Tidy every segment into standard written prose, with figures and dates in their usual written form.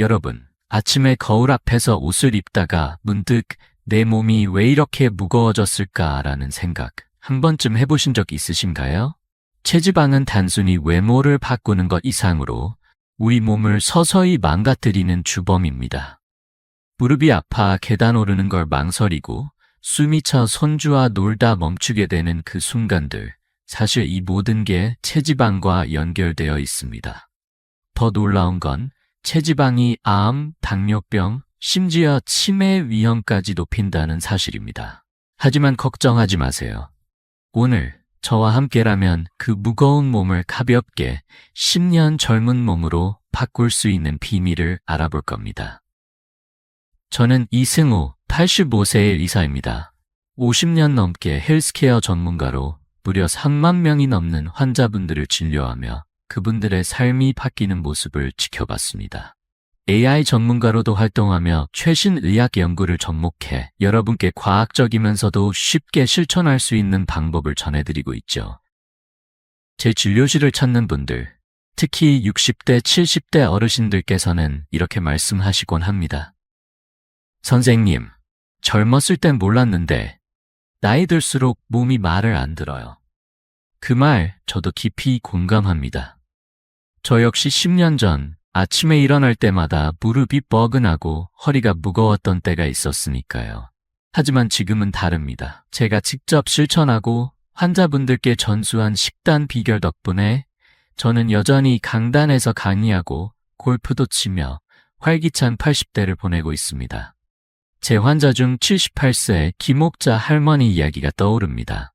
여러분, 아침에 거울 앞에서 옷을 입다가 문득 내 몸이 왜 이렇게 무거워졌을까라는 생각 한 번쯤 해보신 적 있으신가요? 체지방은 단순히 외모를 바꾸는 것 이상으로 우리 몸을 서서히 망가뜨리는 주범입니다. 무릎이 아파 계단 오르는 걸 망설이고 숨이 차 손주와 놀다 멈추게 되는 그 순간들, 사실 이 모든 게 체지방과 연결되어 있습니다. 더 놀라운 건 체지방이 암, 당뇨병, 심지어 치매 위험까지 높인다는 사실입니다. 하지만 걱정하지 마세요. 오늘 저와 함께라면 그 무거운 몸을 가볍게 10년 젊은 몸으로 바꿀 수 있는 비밀을 알아볼 겁니다. 저는 이승우 85세의 의사입니다. 50년 넘게 헬스케어 전문가로 무려 3만 명이 넘는 환자분들을 진료하며 그분들의 삶이 바뀌는 모습을 지켜봤습니다. AI 전문가로도 활동하며 최신 의학 연구를 접목해 여러분께 과학적이면서도 쉽게 실천할 수 있는 방법을 전해드리고 있죠. 제 진료실을 찾는 분들, 특히 60대, 70대 어르신들께서는 이렇게 말씀하시곤 합니다. 선생님, 젊었을 땐 몰랐는데 나이 들수록 몸이 말을 안 들어요. 그 말 저도 깊이 공감합니다. 저 역시 10년 전 아침에 일어날 때마다 무릎이 뻐근하고 허리가 무거웠던 때가 있었으니까요. 하지만 지금은 다릅니다. 제가 직접 실천하고 환자분들께 전수한 식단 비결 덕분에 저는 여전히 강단에서 강의하고 골프도 치며 활기찬 80대를 보내고 있습니다. 제 환자 중 78세 김옥자 할머니 이야기가 떠오릅니다.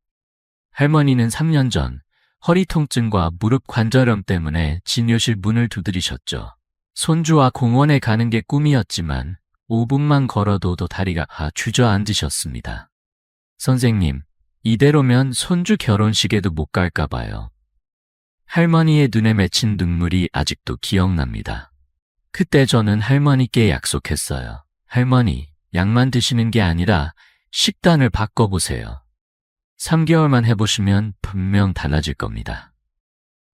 할머니는 3년 전 허리 통증과 무릎 관절염 때문에 진료실 문을 두드리셨죠. 손주와 공원에 가는 게 꿈이었지만 5분만 걸어도 다리가 주저앉으셨습니다. 선생님, 이대로면 손주 결혼식에도 못 갈까 봐요. 할머니의 눈에 맺힌 눈물이 아직도 기억납니다. 그때 저는 할머니께 약속했어요. 할머니, 약만 드시는 게 아니라 식단을 바꿔보세요. 3개월만 해보시면 분명 달라질 겁니다.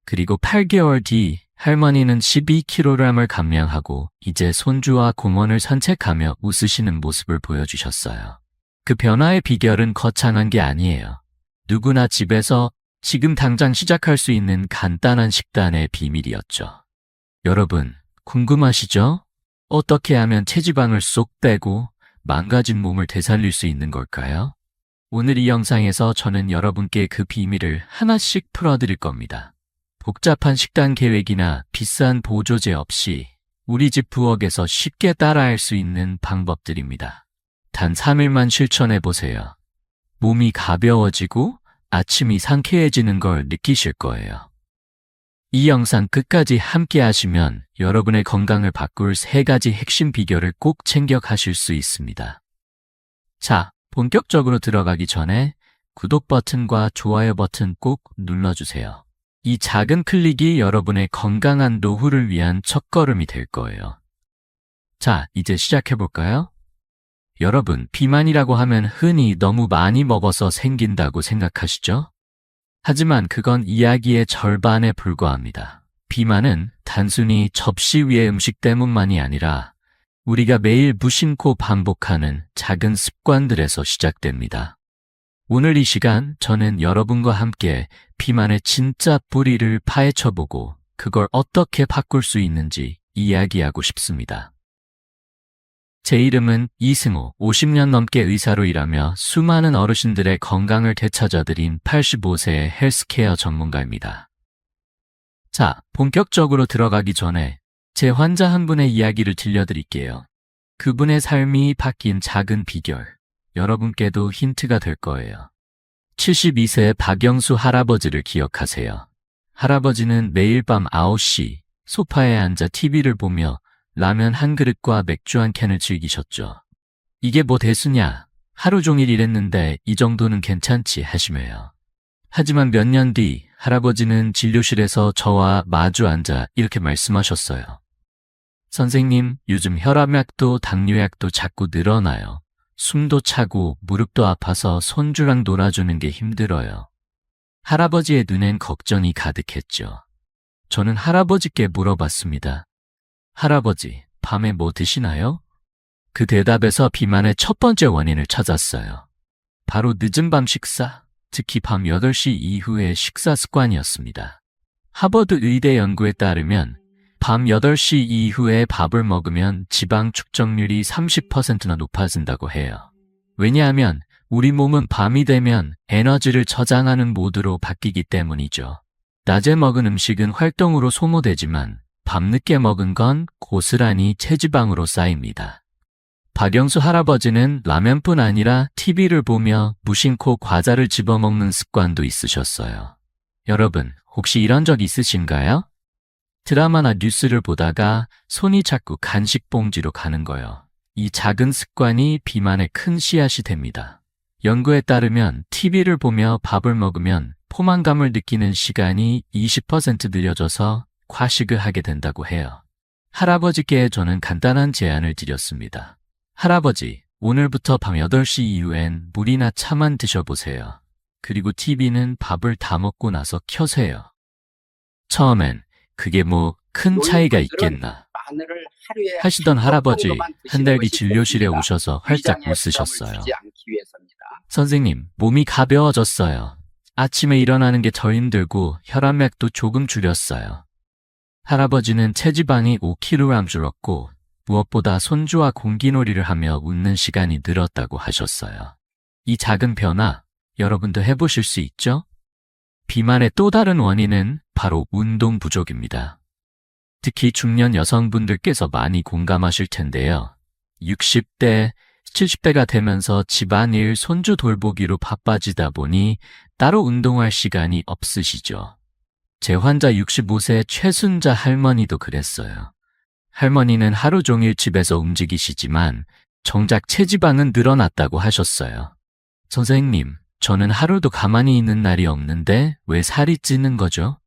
그리고 8개월 뒤 할머니는 12kg을 감량하고 이제 손주와 공원을 산책하며 웃으시는 모습을 보여주셨어요. 그 변화의 비결은 거창한 게 아니에요. 누구나 집에서 지금 당장 시작할 수 있는 간단한 식단의 비밀이었죠. 여러분, 궁금하시죠? 어떻게 하면 체지방을 쏙 빼고 망가진 몸을 되살릴 수 있는 걸까요? 오늘 이 영상에서 저는 여러분께 그 비밀을 하나씩 풀어드릴 겁니다. 복잡한 식단 계획이나 비싼 보조제 없이 우리 집 부엌에서 쉽게 따라할 수 있는 방법들입니다. 단 3일만 실천해보세요. 몸이 가벼워지고 아침이 상쾌해지는 걸 느끼실 거예요. 이 영상 끝까지 함께 하시면 여러분의 건강을 바꿀 3가지 핵심 비결을 꼭 챙겨 가실 수 있습니다. 자, 본격적으로 들어가기 전에 구독 버튼과 좋아요 버튼 꼭 눌러주세요. 이 작은 클릭이 여러분의 건강한 노후를 위한 첫걸음이 될 거예요. 자, 이제 시작해볼까요? 여러분, 비만이라고 하면 흔히 너무 많이 먹어서 생긴다고 생각하시죠? 하지만 그건 이야기의 절반에 불과합니다. 비만은 단순히 접시 위의 음식 때문만이 아니라 우리가 매일 무심코 반복하는 작은 습관들에서 시작됩니다. 오늘 이 시간 저는 여러분과 함께 비만의 진짜 뿌리를 파헤쳐보고 그걸 어떻게 바꿀 수 있는지 이야기하고 싶습니다. 제 이름은 이승우, 50년 넘게 의사로 일하며 수많은 어르신들의 건강을 되찾아드린 85세의 헬스케어 전문가입니다. 자, 본격적으로 들어가기 전에 제 환자 한 분의 이야기를 들려드릴게요. 그분의 삶이 바뀐 작은 비결, 여러분께도 힌트가 될 거예요. 72세 박영수 할아버지를 기억하세요. 할아버지는 매일 밤 9시 소파에 앉아 TV를 보며 라면 한 그릇과 맥주 한 캔을 즐기셨죠. 이게 뭐 대수냐? 하루 종일 일했는데 이 정도는 괜찮지 하시며요. 하지만 몇 년 뒤 할아버지는 진료실에서 저와 마주 앉아 이렇게 말씀하셨어요. 선생님, 요즘 혈압약도 당뇨약도 자꾸 늘어나요. 숨도 차고 무릎도 아파서 손주랑 놀아주는 게 힘들어요. 할아버지의 눈엔 걱정이 가득했죠. 저는 할아버지께 물어봤습니다. 할아버지, 밤에 뭐 드시나요? 그 대답에서 비만의 첫 번째 원인을 찾았어요. 바로 늦은 밤 식사, 특히 밤 8시 이후의 식사 습관이었습니다. 하버드 의대 연구에 따르면 밤 8시 이후에 밥을 먹으면 지방 축적률이 30%나 높아진다고 해요. 왜냐하면 우리 몸은 밤이 되면 에너지를 저장하는 모드로 바뀌기 때문이죠. 낮에 먹은 음식은 활동으로 소모되지만 밤늦게 먹은 건 고스란히 체지방으로 쌓입니다. 박영수 할아버지는 라면뿐 아니라 TV를 보며 무심코 과자를 집어먹는 습관도 있으셨어요. 여러분, 혹시 이런 적 있으신가요? 드라마나 뉴스를 보다가 손이 자꾸 간식 봉지로 가는 거요. 이 작은 습관이 비만의 큰 씨앗이 됩니다. 연구에 따르면 TV를 보며 밥을 먹으면 포만감을 느끼는 시간이 20% 느려져서 과식을 하게 된다고 해요. 할아버지께 저는 간단한 제안을 드렸습니다. 할아버지, 오늘부터 밤 8시 이후엔 물이나 차만 드셔보세요. 그리고 TV는 밥을 다 먹고 나서 켜세요. 처음엔 그게 뭐 큰 차이가 있겠나 하시던 할아버지, 한 달 뒤 진료실에 오셔서 활짝 웃으셨어요. 선생님, 몸이 가벼워졌어요. 아침에 일어나는 게 더 힘들고 혈압약도 조금 줄였어요. 할아버지는 체지방이 5kg 줄었고 무엇보다 손주와 공기놀이를 하며 웃는 시간이 늘었다고 하셨어요. 이 작은 변화, 여러분도 해보실 수 있죠? 비만의 또 다른 원인은 바로 운동 부족입니다. 특히 중년 여성분들께서 많이 공감하실 텐데요. 60대, 70대가 되면서 집안일, 손주 돌보기로 바빠지다 보니 따로 운동할 시간이 없으시죠. 제 환자 65세 최순자 할머니도 그랬어요. 할머니는 하루 종일 집에서 움직이시지만 정작 체지방은 늘어났다고 하셨어요. 선생님, 저는 하루도 가만히 있는 날이 없는데 왜 살이 찌는 거죠?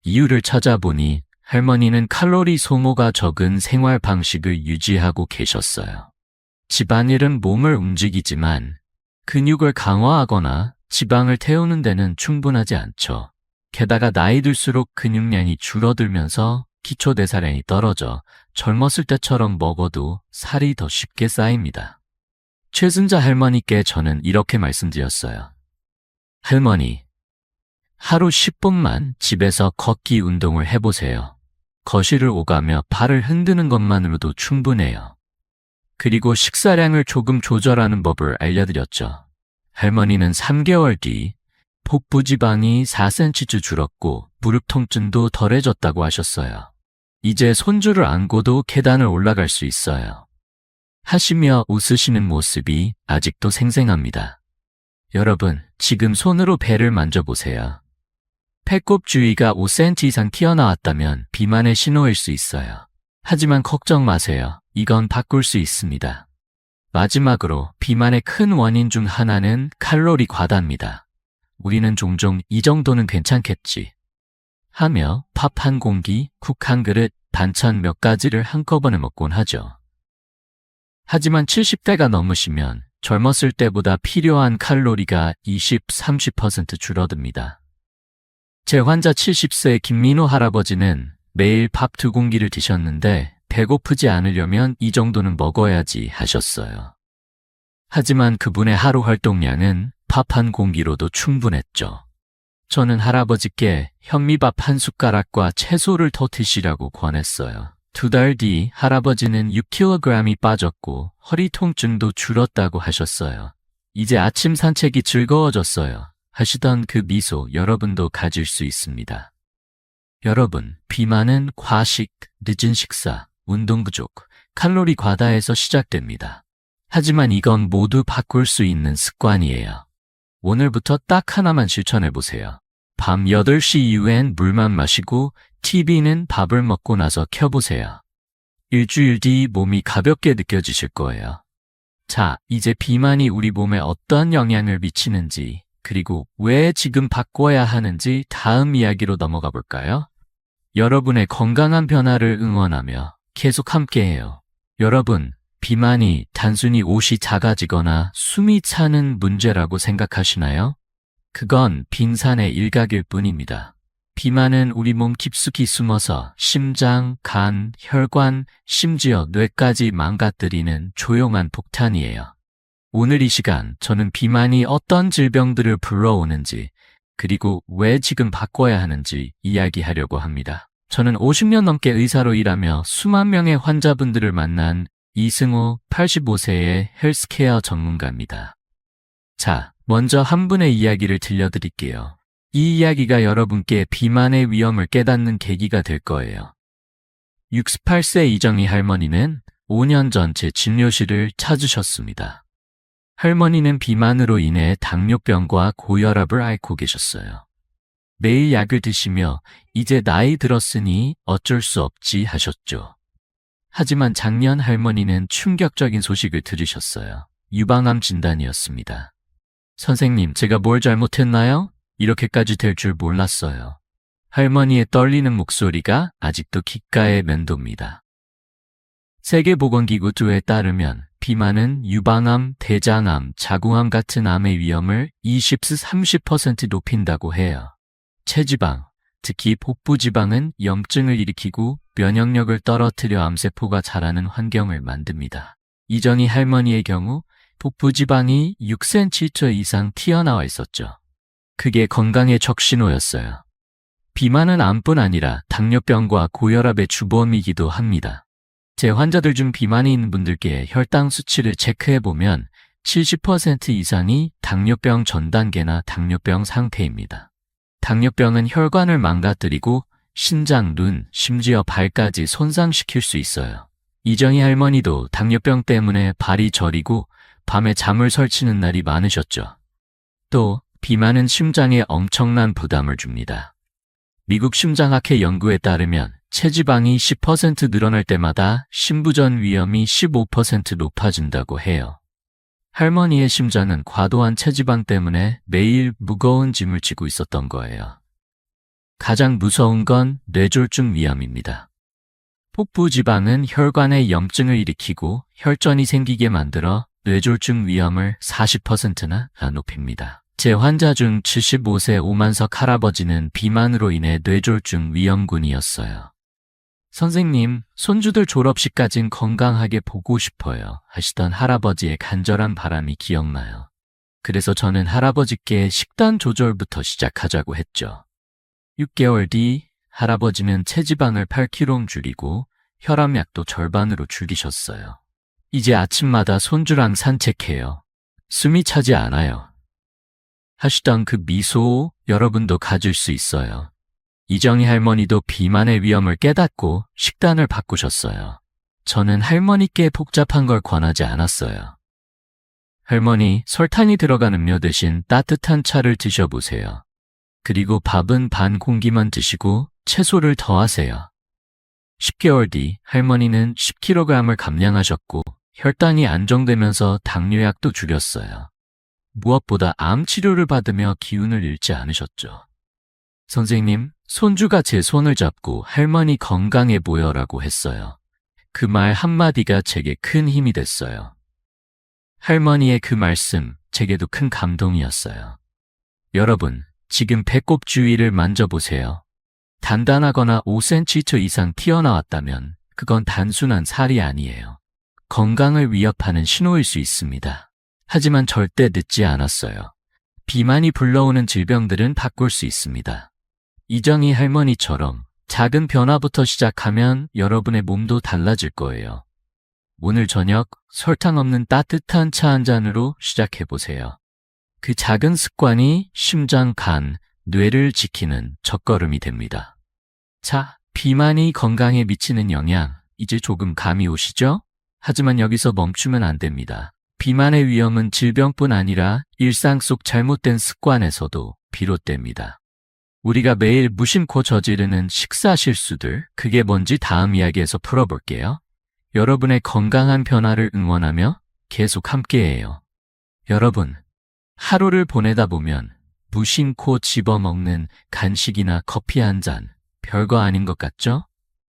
이유를 찾아보니 할머니는 칼로리 소모가 적은 생활 방식을 유지하고 계셨어요. 집안일은 몸을 움직이지만 근육을 강화하거나 지방을 태우는 데는 충분하지 않죠. 게다가 나이 들수록 근육량이 줄어들면서 기초대사량이 떨어져 젊었을 때처럼 먹어도 살이 더 쉽게 쌓입니다. 최순자 할머니께 저는 이렇게 말씀드렸어요. 할머니, 하루 10분만 집에서 걷기 운동을 해보세요. 거실을 오가며 발을 흔드는 것만으로도 충분해요. 그리고 식사량을 조금 조절하는 법을 알려드렸죠. 할머니는 3개월 뒤 복부 지방이 4cm 줄었고 무릎 통증도 덜해졌다고 하셨어요. 이제 손주를 안고도 계단을 올라갈 수 있어요. 하시며 웃으시는 모습이 아직도 생생합니다. 여러분, 지금 손으로 배를 만져보세요. 배꼽 주위가 5cm 이상 튀어나왔다면 비만의 신호일 수 있어요. 하지만 걱정 마세요. 이건 바꿀 수 있습니다. 마지막으로 비만의 큰 원인 중 하나는 칼로리 과다입니다. 우리는 종종 이 정도는 괜찮겠지 하며 밥 한 공기, 국 한 그릇, 반찬 몇 가지를 한꺼번에 먹곤 하죠. 하지만 70대가 넘으시면 젊었을 때보다 필요한 칼로리가 20, 30% 줄어듭니다. 제 환자 70세 김민호 할아버지는 매일 밥 2공기를 드셨는데 배고프지 않으려면 이 정도는 먹어야지 하셨어요. 하지만 그분의 하루 활동량은 밥 한 공기로도 충분했죠. 저는 할아버지께 현미밥 한 숟가락과 채소를 더 드시라고 권했어요. 2달 뒤 할아버지는 6kg이 빠졌고 허리 통증도 줄었다고 하셨어요. 이제 아침 산책이 즐거워졌어요. 하시던 그 미소 여러분도 가질 수 있습니다. 여러분, 비만은 과식, 늦은 식사, 운동 부족, 칼로리 과다에서 시작됩니다. 하지만 이건 모두 바꿀 수 있는 습관이에요. 오늘부터 딱 하나만 실천해보세요. 밤 8시 이후엔 물만 마시고 TV는 밥을 먹고 나서 켜보세요. 일주일 뒤 몸이 가볍게 느껴지실 거예요. 자, 이제 비만이 우리 몸에 어떤 영향을 미치는지, 그리고 왜 지금 바꿔야 하는지 다음 이야기로 넘어가 볼까요? 여러분의 건강한 변화를 응원하며 계속 함께해요. 여러분, 비만이 단순히 옷이 작아지거나 숨이 차는 문제라고 생각하시나요? 그건 빙산의 일각일 뿐입니다. 비만은 우리 몸 깊숙이 숨어서 심장, 간, 혈관, 심지어 뇌까지 망가뜨리는 조용한 폭탄이에요. 오늘 이 시간 저는 비만이 어떤 질병들을 불러오는지 그리고 왜 지금 바꿔야 하는지 이야기하려고 합니다. 저는 50년 넘게 의사로 일하며 수만 명의 환자분들을 만난 이승호 85세의 헬스케어 전문가입니다. 자, 먼저 한 분의 이야기를 들려드릴게요. 이 이야기가 여러분께 비만의 위험을 깨닫는 계기가 될 거예요. 68세 이정희 할머니는 5년 전 제 진료실을 찾으셨습니다. 할머니는 비만으로 인해 당뇨병과 고혈압을 앓고 계셨어요. 매일 약을 드시며 이제 나이 들었으니 어쩔 수 없지 하셨죠. 하지만 작년 할머니는 충격적인 소식을 들으셨어요. 유방암 진단이었습니다. 선생님, 제가 뭘 잘못했나요? 이렇게까지 될 줄 몰랐어요. 할머니의 떨리는 목소리가 아직도 귓가에 맴돕니다. 세계보건기구 2에 따르면 비만은 유방암, 대장암, 자궁암 같은 암의 위험을 20~30% 높인다고 해요. 체지방, 특히 복부지방은 염증을 일으키고 면역력을 떨어뜨려 암세포가 자라는 환경을 만듭니다. 이정희 할머니의 경우 복부지방이 6cm 이상 튀어나와 있었죠. 그게 건강의 적신호였어요. 비만은 암뿐 아니라 당뇨병과 고혈압의 주범이기도 합니다. 제 환자들 중 비만이 있는 분들께 혈당 수치를 체크해보면 70% 이상이 당뇨병 전 단계나 당뇨병 상태입니다. 당뇨병은 혈관을 망가뜨리고 신장, 눈, 심지어 발까지 손상시킬 수 있어요. 이정희 할머니도 당뇨병 때문에 발이 저리고 밤에 잠을 설치는 날이 많으셨죠. 또 비만은 심장에 엄청난 부담을 줍니다. 미국 심장학회 연구에 따르면 체지방이 10% 늘어날 때마다 심부전 위험이 15% 높아진다고 해요. 할머니의 심장은 과도한 체지방 때문에 매일 무거운 짐을 지고 있었던 거예요. 가장 무서운 건 뇌졸중 위험입니다. 복부지방은 혈관에 염증을 일으키고 혈전이 생기게 만들어 뇌졸중 위험을 40%나 높입니다. 제 환자 중 75세 오만석 할아버지는 비만으로 인해 뇌졸중 위험군이었어요. 선생님, 손주들 졸업식까진 건강하게 보고 싶어요 하시던 할아버지의 간절한 바람이 기억나요. 그래서 저는 할아버지께 식단 조절부터 시작하자고 했죠. 6개월 뒤 할아버지는 체지방을 8kg 줄이고 혈압약도 절반으로 줄이셨어요. 이제 아침마다 손주랑 산책해요. 숨이 차지 않아요. 하시던 그 미소 여러분도 가질 수 있어요. 이정희 할머니도 비만의 위험을 깨닫고 식단을 바꾸셨어요. 저는 할머니께 복잡한 걸 권하지 않았어요. 할머니, 설탕이 들어간 음료 대신 따뜻한 차를 드셔보세요. 그리고 밥은 반 공기만 드시고 채소를 더하세요. 10개월 뒤 할머니는 10kg을 감량하셨고 혈당이 안정되면서 당뇨약도 줄였어요. 무엇보다 암 치료를 받으며 기운을 잃지 않으셨죠. 선생님, 손주가 제 손을 잡고 할머니 건강해 보여라고 했어요. 그 말 한마디가 제게 큰 힘이 됐어요. 할머니의 그 말씀, 제게도 큰 감동이었어요. 여러분, 지금 배꼽 주위를 만져보세요. 단단하거나 5cm 이상 튀어나왔다면 그건 단순한 살이 아니에요. 건강을 위협하는 신호일 수 있습니다. 하지만 절대 늦지 않았어요. 비만이 불러오는 질병들은 바꿀 수 있습니다. 이정희 할머니처럼 작은 변화부터 시작하면 여러분의 몸도 달라질 거예요. 오늘 저녁 설탕 없는 따뜻한 차 한 잔으로 시작해보세요. 그 작은 습관이 심장, 간, 뇌를 지키는 첫걸음이 됩니다. 자, 비만이 건강에 미치는 영향, 이제 조금 감이 오시죠? 하지만 여기서 멈추면 안 됩니다. 비만의 위험은 질병뿐 아니라 일상 속 잘못된 습관에서도 비롯됩니다. 우리가 매일 무심코 저지르는 식사 실수들, 그게 뭔지 다음 이야기에서 풀어볼게요. 여러분의 건강한 변화를 응원하며 계속 함께해요. 여러분, 하루를 보내다 보면 무심코 집어먹는 간식이나 커피 한 잔, 별거 아닌 것 같죠?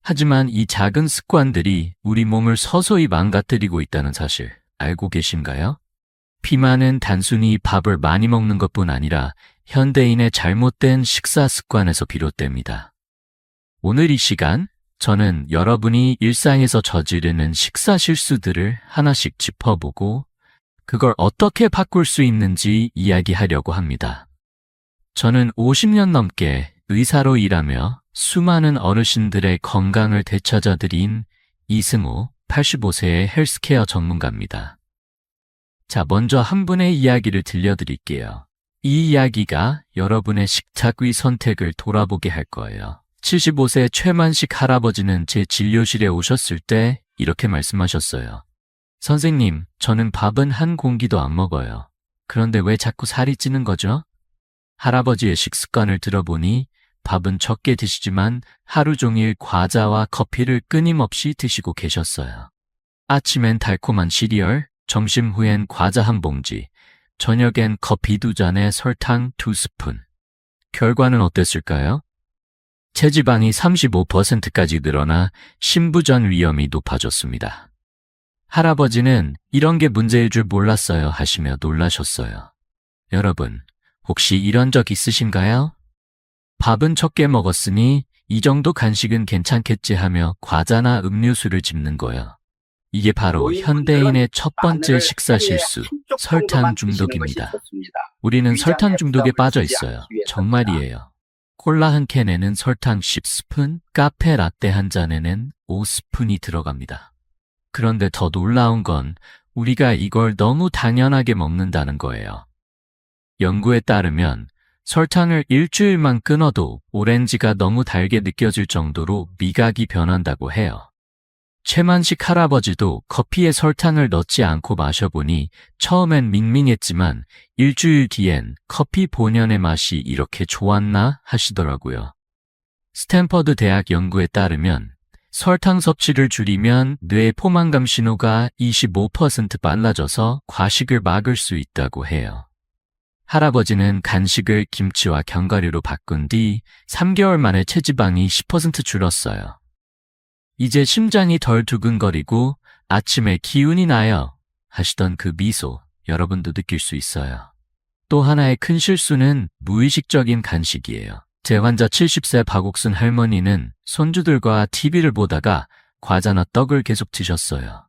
하지만 이 작은 습관들이 우리 몸을 서서히 망가뜨리고 있다는 사실 알고 계신가요? 비만은 단순히 밥을 많이 먹는 것뿐 아니라 현대인의 잘못된 식사 습관에서 비롯됩니다. 오늘 이 시간, 저는 여러분이 일상에서 저지르는 식사 실수들을 하나씩 짚어보고 그걸 어떻게 바꿀 수 있는지 이야기하려고 합니다. 저는 50년 넘게 의사로 일하며 수많은 어르신들의 건강을 되찾아드린 이승우 85세의 헬스케어 전문가입니다. 자, 먼저 한 분의 이야기를 들려드릴게요. 이 이야기가 여러분의 식탁위 선택을 돌아보게 할 거예요. 75세 최만식 할아버지는 제 진료실에 오셨을 때 이렇게 말씀하셨어요. 선생님, 저는 밥은 한 공기도 안 먹어요. 그런데 왜 자꾸 살이 찌는 거죠? 할아버지의 식습관을 들어보니 밥은 적게 드시지만 하루 종일 과자와 커피를 끊임없이 드시고 계셨어요. 아침엔 달콤한 시리얼, 점심 후엔 과자 한 봉지, 저녁엔 커피 2잔에 설탕 2스푼. 결과는 어땠을까요? 체지방이 35%까지 늘어나 심부전 위험이 높아졌습니다. 할아버지는 이런 게 문제일 줄 몰랐어요 하시며 놀라셨어요. 여러분, 혹시 이런 적 있으신가요? 밥은 적게 먹었으니 이 정도 간식은 괜찮겠지 하며 과자나 음료수를 집는 거예요. 이게 바로 현대인의 첫 번째 식사 실수, 설탕 중독입니다. 우리는 설탕 중독에 빠져 있어요. 정말이에요. 콜라 한 캔에는 설탕 10스푼, 카페 라떼 한 잔에는 5스푼이 들어갑니다. 그런데 더 놀라운 건 우리가 이걸 너무 당연하게 먹는다는 거예요. 연구에 따르면 설탕을 일주일만 끊어도 오렌지가 너무 달게 느껴질 정도로 미각이 변한다고 해요. 최만식 할아버지도 커피에 설탕을 넣지 않고 마셔보니 처음엔 밍밍했지만 일주일 뒤엔 커피 본연의 맛이 이렇게 좋았나 하시더라고요. 스탠퍼드 대학 연구에 따르면 설탕 섭취를 줄이면 뇌 포만감 신호가 25% 빨라져서 과식을 막을 수 있다고 해요. 할아버지는 간식을 김치와 견과류로 바꾼 뒤 3개월 만에 체지방이 10% 줄었어요. 이제 심장이 덜 두근거리고 아침에 기운이 나요 하시던 그 미소, 여러분도 느낄 수 있어요. 또 하나의 큰 실수는 무의식적인 간식이에요. 제 환자 70세 박옥순 할머니는 손주들과 TV를 보다가 과자나 떡을 계속 드셨어요.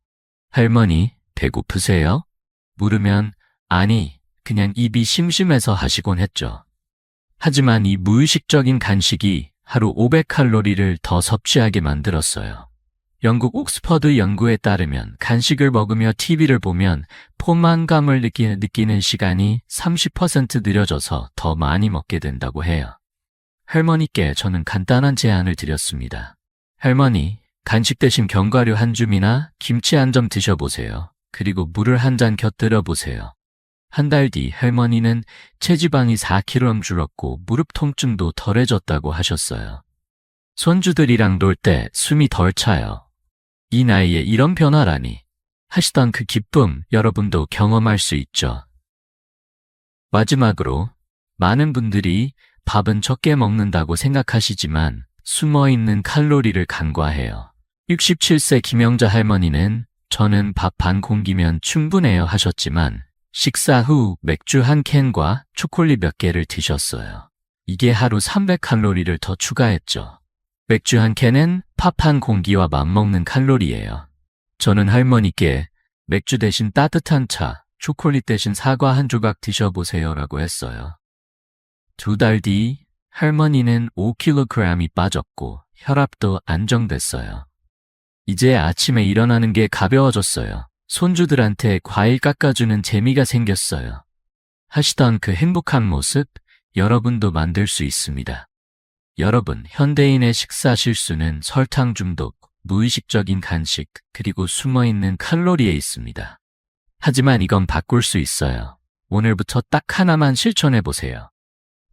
할머니, 배고프세요? 물으면 아니, 그냥 입이 심심해서 하시곤 했죠. 하지만 이 무의식적인 간식이 하루 500칼로리를 더 섭취하게 만들었어요. 영국 옥스퍼드 연구에 따르면 간식을 먹으며 TV를 보면 포만감을 느끼는 시간이 30% 느려져서 더 많이 먹게 된다고 해요. 할머니께 저는 간단한 제안을 드렸습니다. 할머니, 간식 대신 견과류 한 줌이나 김치 한 점 드셔보세요. 그리고 물을 한 잔 곁들여 보세요. 한 달 뒤 할머니는 체지방이 4kg 줄었고 무릎 통증도 덜해졌다고 하셨어요. 손주들이랑 놀 때 숨이 덜 차요. 이 나이에 이런 변화라니 하시던 그 기쁨 여러분도 경험할 수 있죠. 마지막으로 많은 분들이 밥은 적게 먹는다고 생각하시지만 숨어있는 칼로리를 간과해요. 67세 김영자 할머니는 저는 밥 반 공기면 충분해요 하셨지만 식사 후 맥주 한 캔과 초콜릿 몇 개를 드셨어요. 이게 하루 300칼로리를 더 추가했죠. 맥주 한 캔은 밥 한 공기와 맞먹는 칼로리예요. 저는 할머니께 맥주 대신 따뜻한 차, 초콜릿 대신 사과 한 조각 드셔보세요라고 했어요. 2달 뒤 할머니는 5kg이 빠졌고 혈압도 안정됐어요. 이제 아침에 일어나는 게 가벼워졌어요. 손주들한테 과일 깎아주는 재미가 생겼어요. 하시던 그 행복한 모습 여러분도 만들 수 있습니다. 여러분, 현대인의 식사 실수는 설탕 중독, 무의식적인 간식, 그리고 숨어있는 칼로리에 있습니다. 하지만 이건 바꿀 수 있어요. 오늘부터 딱 하나만 실천해보세요.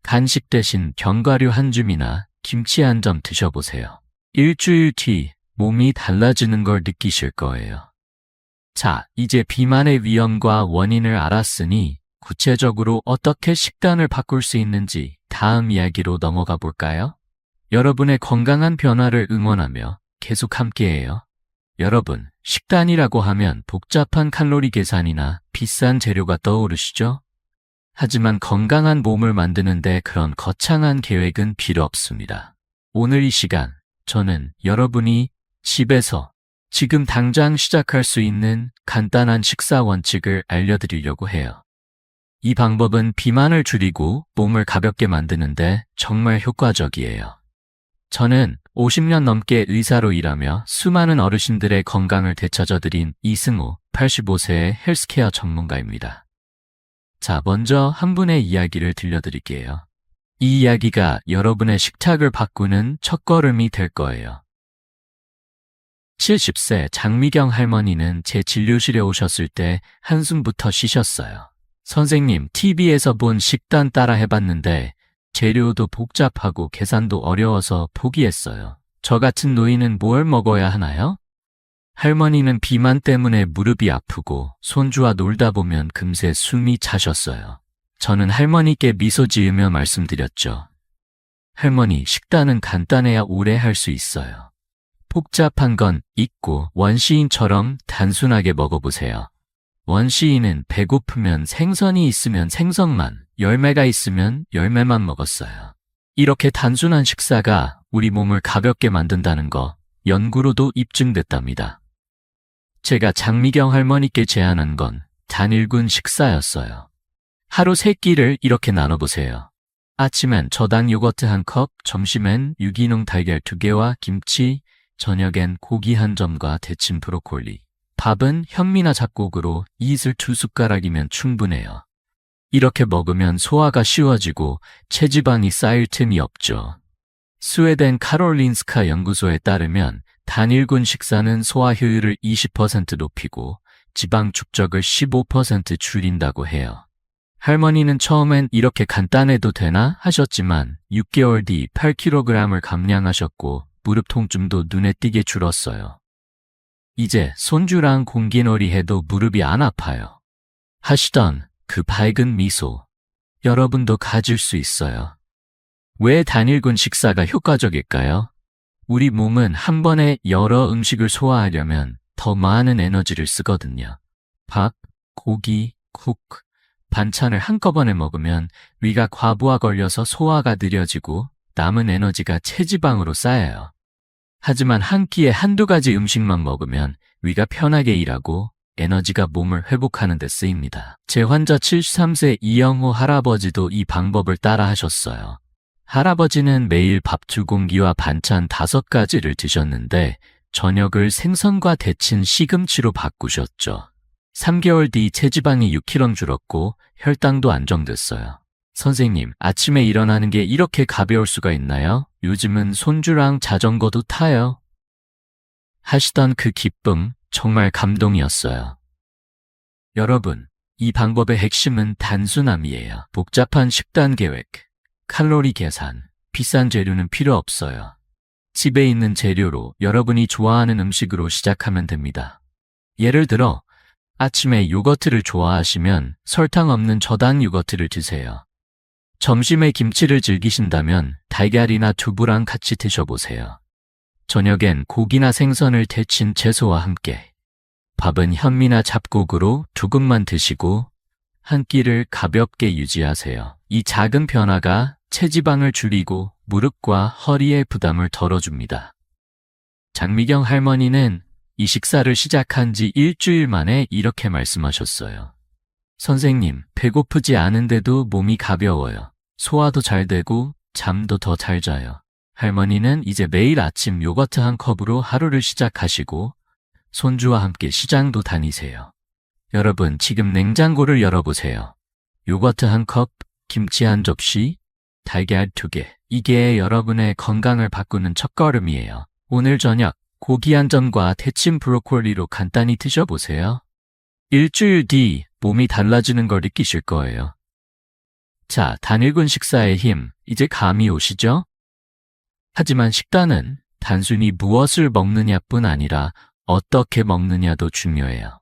간식 대신 견과류 한 줌이나 김치 한 점 드셔보세요. 일주일 뒤 몸이 달라지는 걸 느끼실 거예요. 자, 이제 비만의 위험과 원인을 알았으니 구체적으로 어떻게 식단을 바꿀 수 있는지 다음 이야기로 넘어가 볼까요? 여러분의 건강한 변화를 응원하며 계속 함께해요. 여러분, 식단이라고 하면 복잡한 칼로리 계산이나 비싼 재료가 떠오르시죠? 하지만 건강한 몸을 만드는데 그런 거창한 계획은 필요 없습니다. 오늘 이 시간, 저는 여러분이 집에서 지금 당장 시작할 수 있는 간단한 식사 원칙을 알려드리려고 해요. 이 방법은 비만을 줄이고 몸을 가볍게 만드는데 정말 효과적이에요. 저는 50년 넘게 의사로 일하며 수많은 어르신들의 건강을 되찾아드린 이승우 85세의 헬스케어 전문가입니다. 자, 먼저 한 분의 이야기를 들려드릴게요. 이 이야기가 여러분의 식탁을 바꾸는 첫걸음이 될 거예요. 70세 장미경 할머니는 제 진료실에 오셨을 때 한숨부터 쉬셨어요. 선생님, TV에서 본 식단 따라 해봤는데 재료도 복잡하고 계산도 어려워서 포기했어요. 저 같은 노인은 뭘 먹어야 하나요? 할머니는 비만 때문에 무릎이 아프고 손주와 놀다 보면 금세 숨이 차셨어요. 저는 할머니께 미소 지으며 말씀드렸죠. 할머니, 식단은 간단해야 오래 할 수 있어요. 복잡한 건 잊고 원시인처럼 단순하게 먹어보세요. 원시인은 배고프면 생선이 있으면 생선만, 열매가 있으면 열매만 먹었어요. 이렇게 단순한 식사가 우리 몸을 가볍게 만든다는 거 연구로도 입증됐답니다. 제가 장미경 할머니께 제안한 건 단일군 식사였어요. 하루 3끼를 이렇게 나눠보세요. 아침엔 저당 요거트 1컵, 점심엔 유기농 달걀 2개와 김치, 저녁엔 고기 1점과 데친 브로콜리. 밥은 현미나 잡곡으로 이슬 2숟가락이면 충분해요. 이렇게 먹으면 소화가 쉬워지고 체지방이 쌓일 틈이 없죠. 스웨덴 카롤린스카 연구소에 따르면 단일군 식사는 소화 효율을 20% 높이고 지방 축적을 15% 줄인다고 해요. 할머니는 처음엔 이렇게 간단해도 되나 하셨지만 6개월 뒤 8kg을 감량하셨고 무릎 통증도 눈에 띄게 줄었어요. 이제 손주랑 공기놀이 해도 무릎이 안 아파요. 하시던 그 밝은 미소, 여러분도 가질 수 있어요. 왜 단일군 식사가 효과적일까요? 우리 몸은 한 번에 여러 음식을 소화하려면 더 많은 에너지를 쓰거든요. 밥, 고기, 국, 반찬을 한꺼번에 먹으면 위가 과부하 걸려서 소화가 느려지고 남은 에너지가 체지방으로 쌓여요. 하지만 한 끼에 한두 가지 음식만 먹으면 위가 편하게 일하고 에너지가 몸을 회복하는 데 쓰입니다. 제 환자 73세 이영호 할아버지도 이 방법을 따라 하셨어요. 할아버지는 매일 밥 2공기와 반찬 5가지를 드셨는데 저녁을 생선과 데친 시금치로 바꾸셨죠. 3개월 뒤 체지방이 6kg 줄었고 혈당도 안정됐어요. 선생님, 아침에 일어나는 게 이렇게 가벼울 수가 있나요? 요즘은 손주랑 자전거도 타요. 하시던 그 기쁨 정말 감동이었어요. 여러분, 이 방법의 핵심은 단순함이에요. 복잡한 식단 계획, 칼로리 계산, 비싼 재료는 필요 없어요. 집에 있는 재료로 여러분이 좋아하는 음식으로 시작하면 됩니다. 예를 들어 아침에 요거트를 좋아하시면 설탕 없는 저당 요거트를 드세요. 점심에 김치를 즐기신다면 달걀이나 두부랑 같이 드셔보세요. 저녁엔 고기나 생선을 데친 채소와 함께. 밥은 현미나 잡곡으로 2금만 드시고 한 끼를 가볍게 유지하세요. 이 작은 변화가 체지방을 줄이고 무릎과 허리의 부담을 덜어줍니다. 장미경 할머니는 이 식사를 시작한 지 일주일 만에 이렇게 말씀하셨어요. 선생님, 배고프지 않은데도 몸이 가벼워요. 소화도 잘 되고 잠도 더 잘 자요. 할머니는 이제 매일 아침 요거트 1컵으로 하루를 시작하시고 손주와 함께 시장도 다니세요. 여러분, 지금 냉장고를 열어보세요. 요거트 1컵, 김치 1접시, 달걀 2개. 이게 여러분의 건강을 바꾸는 첫걸음이에요. 오늘 저녁 고기 1점과 데친 브로콜리로 간단히 드셔보세요. 일주일 뒤 몸이 달라지는 걸 느끼실 거예요. 자, 단일군 식사의 힘, 이제 감이 오시죠? 하지만 식단은 단순히 무엇을 먹느냐뿐 아니라 어떻게 먹느냐도 중요해요.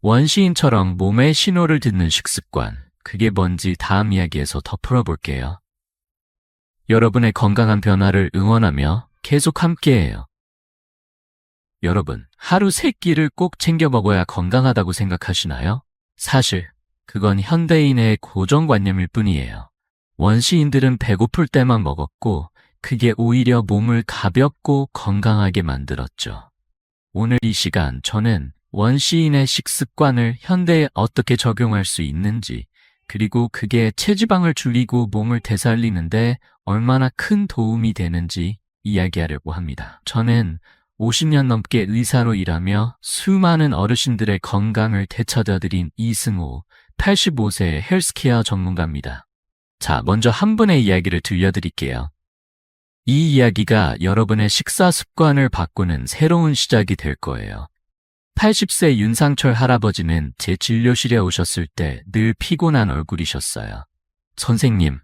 원시인처럼 몸의 신호를 듣는 식습관, 그게 뭔지 다음 이야기에서 더 풀어볼게요. 여러분의 건강한 변화를 응원하며 계속 함께해요. 여러분, 하루 3끼를 꼭 챙겨 먹어야 건강하다고 생각하시나요? 사실 그건 현대인의 고정관념일 뿐이에요. 원시인들은 배고플 때만 먹었고 그게 오히려 몸을 가볍고 건강하게 만들었죠. 오늘 이 시간 저는 원시인의 식습관을 현대에 어떻게 적용할 수 있는지, 그리고 그게 체지방을 줄이고 몸을 되살리는데 얼마나 큰 도움이 되는지 이야기하려고 합니다. 저는 50년 넘게 의사로 일하며 수많은 어르신들의 건강을 되찾아드린 이승호, 85세 헬스케어 전문가입니다. 자, 먼저 한 분의 이야기를 들려드릴게요. 이 이야기가 여러분의 식사 습관을 바꾸는 새로운 시작이 될 거예요. 80세 윤상철 할아버지는 제 진료실에 오셨을 때 늘 피곤한 얼굴이셨어요. 선생님,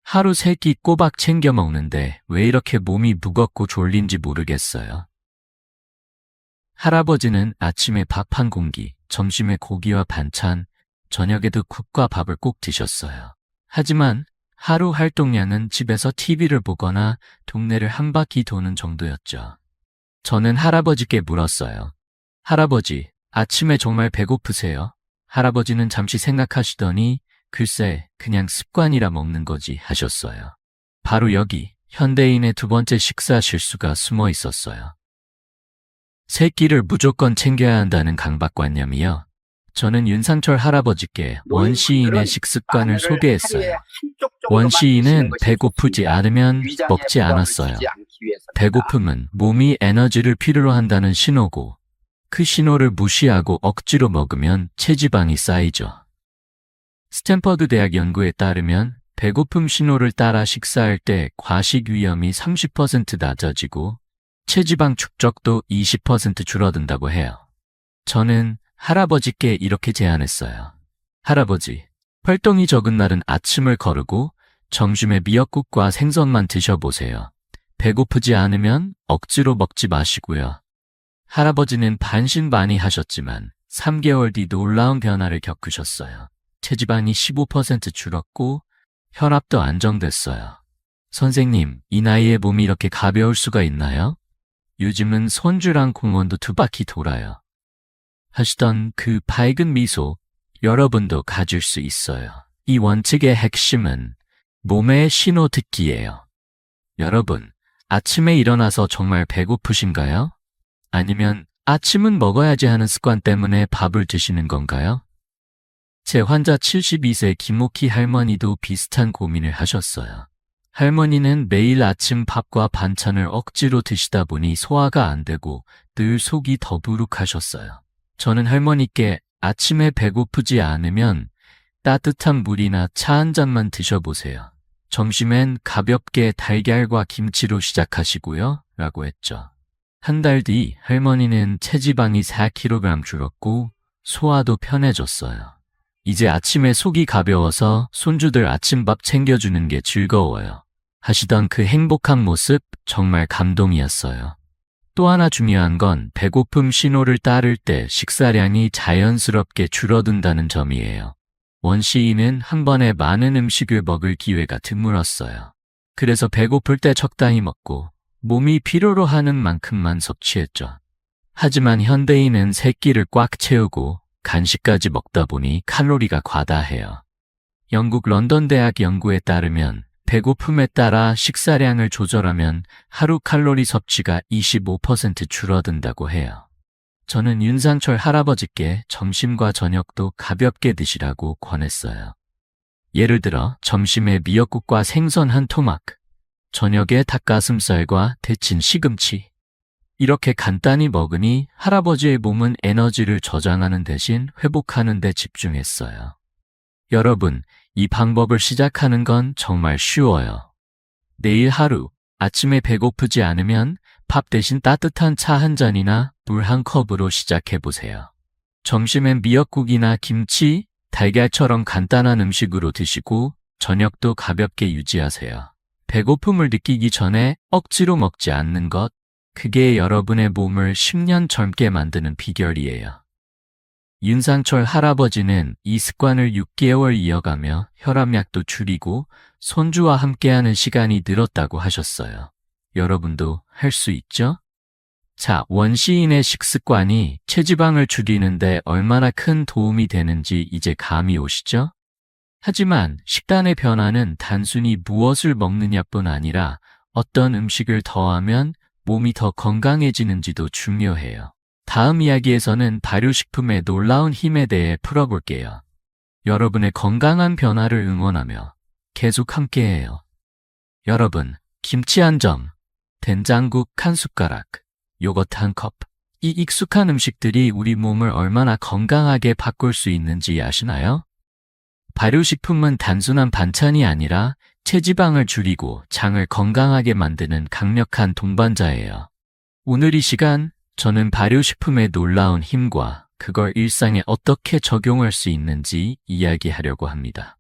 하루 3끼 꼬박 챙겨 먹는데 왜 이렇게 몸이 무겁고 졸린지 모르겠어요. 할아버지는 아침에 밥 한 공기, 점심에 고기와 반찬, 저녁에도 국과 밥을 꼭 드셨어요. 하지만 하루 활동량은 집에서 TV를 보거나 동네를 한 바퀴 도는 정도였죠. 저는 할아버지께 물었어요. 할아버지, 아침에 정말 배고프세요? 할아버지는 잠시 생각하시더니 글쎄, 그냥 습관이라 먹는 거지 하셨어요. 바로 여기 현대인의 두 번째 식사 실수가 숨어 있었어요. 3끼를 무조건 챙겨야 한다는 강박관념이요. 저는 윤상철 할아버지께 원시인의 식습관을 소개했어요. 원시인은 배고프지 않으면 먹지 않았어요. 배고픔은 몸이 에너지를 필요로 한다는 신호고, 그 신호를 무시하고 억지로 먹으면 체지방이 쌓이죠. 스탠퍼드 대학 연구에 따르면 배고픔 신호를 따라 식사할 때 과식 위험이 30% 낮아지고 체지방 축적도 20% 줄어든다고 해요. 저는 할아버지께 이렇게 제안했어요. 할아버지, 활동이 적은 날은 아침을 거르고 점심에 미역국과 생선만 드셔보세요. 배고프지 않으면 억지로 먹지 마시고요. 할아버지는 반신반의하셨지만 3개월 뒤 놀라운 변화를 겪으셨어요. 체지방이 15% 줄었고 혈압도 안정됐어요. 선생님, 이 나이에 몸이 이렇게 가벼울 수가 있나요? 요즘은 손주랑 공원도 2바퀴 돌아요. 하시던 그 밝은 미소, 여러분도 가질 수 있어요. 이 원칙의 핵심은 몸의 신호 듣기예요. 여러분, 아침에 일어나서 정말 배고프신가요? 아니면 아침은 먹어야지 하는 습관 때문에 밥을 드시는 건가요? 제 환자 72세 김옥희 할머니도 비슷한 고민을 하셨어요. 할머니는 매일 아침 밥과 반찬을 억지로 드시다 보니 소화가 안 되고 늘 속이 더부룩하셨어요. 저는 할머니께 아침에 배고프지 않으면 따뜻한 물이나 차 한 잔만 드셔보세요. 점심엔 가볍게 달걀과 김치로 시작하시고요. 라고 했죠. 한 달 뒤 할머니는 체지방이 4kg 줄었고 소화도 편해졌어요. 이제 아침에 속이 가벼워서 손주들 아침밥 챙겨주는 게 즐거워요. 하시던 그 행복한 모습 정말 감동이었어요. 또 하나 중요한 건 배고픔 신호를 따를 때 식사량이 자연스럽게 줄어든다는 점이에요. 원시인은 한 번에 많은 음식을 먹을 기회가 드물었어요. 그래서 배고플 때 적당히 먹고 몸이 필요로 하는 만큼만 섭취했죠. 하지만 현대인은 3끼를 꽉 채우고 간식까지 먹다 보니 칼로리가 과다해요. 영국 런던 대학 연구에 따르면 배고픔에 따라 식사량을 조절하면 하루 칼로리 섭취가 25% 줄어든다고 해요. 저는 윤상철 할아버지께 점심과 저녁도 가볍게 드시라고 권했어요. 예를 들어 점심에 미역국과 생선 한 토막, 저녁에 닭가슴살과 데친 시금치. 이렇게 간단히 먹으니 할아버지의 몸은 에너지를 저장하는 대신 회복하는 데 집중했어요. 여러분, 이 방법을 시작하는 건 정말 쉬워요. 내일 하루 아침에 배고프지 않으면 밥 대신 따뜻한 차 한 잔이나 물 한 컵으로 시작해보세요. 점심엔 미역국이나 김치, 달걀처럼 간단한 음식으로 드시고 저녁도 가볍게 유지하세요. 배고픔을 느끼기 전에 억지로 먹지 않는 것, 그게 여러분의 몸을 10년 젊게 만드는 비결이에요. 윤상철 할아버지는 이 습관을 6개월 이어가며 혈압약도 줄이고 손주와 함께하는 시간이 늘었다고 하셨어요. 여러분도 할 수 있죠? 자, 원시인의 식습관이 체지방을 줄이는데 얼마나 큰 도움이 되는지 이제 감이 오시죠? 하지만 식단의 변화는 단순히 무엇을 먹느냐뿐 아니라 어떤 음식을 더하면 몸이 더 건강해지는지도 중요해요. 다음 이야기에서는 발효식품의 놀라운 힘에 대해 풀어볼게요. 여러분의 건강한 변화를 응원하며 계속 함께해요. 여러분, 김치 한 점, 된장국 한 숟가락, 요거트 한 컵. 이 익숙한 음식들이 우리 몸을 얼마나 건강하게 바꿀 수 있는지 아시나요? 발효식품은 단순한 반찬이 아니라 체지방을 줄이고 장을 건강하게 만드는 강력한 동반자예요. 오늘 이 시간, 저는 발효식품의 놀라운 힘과 그걸 일상에 어떻게 적용할 수 있는지 이야기하려고 합니다.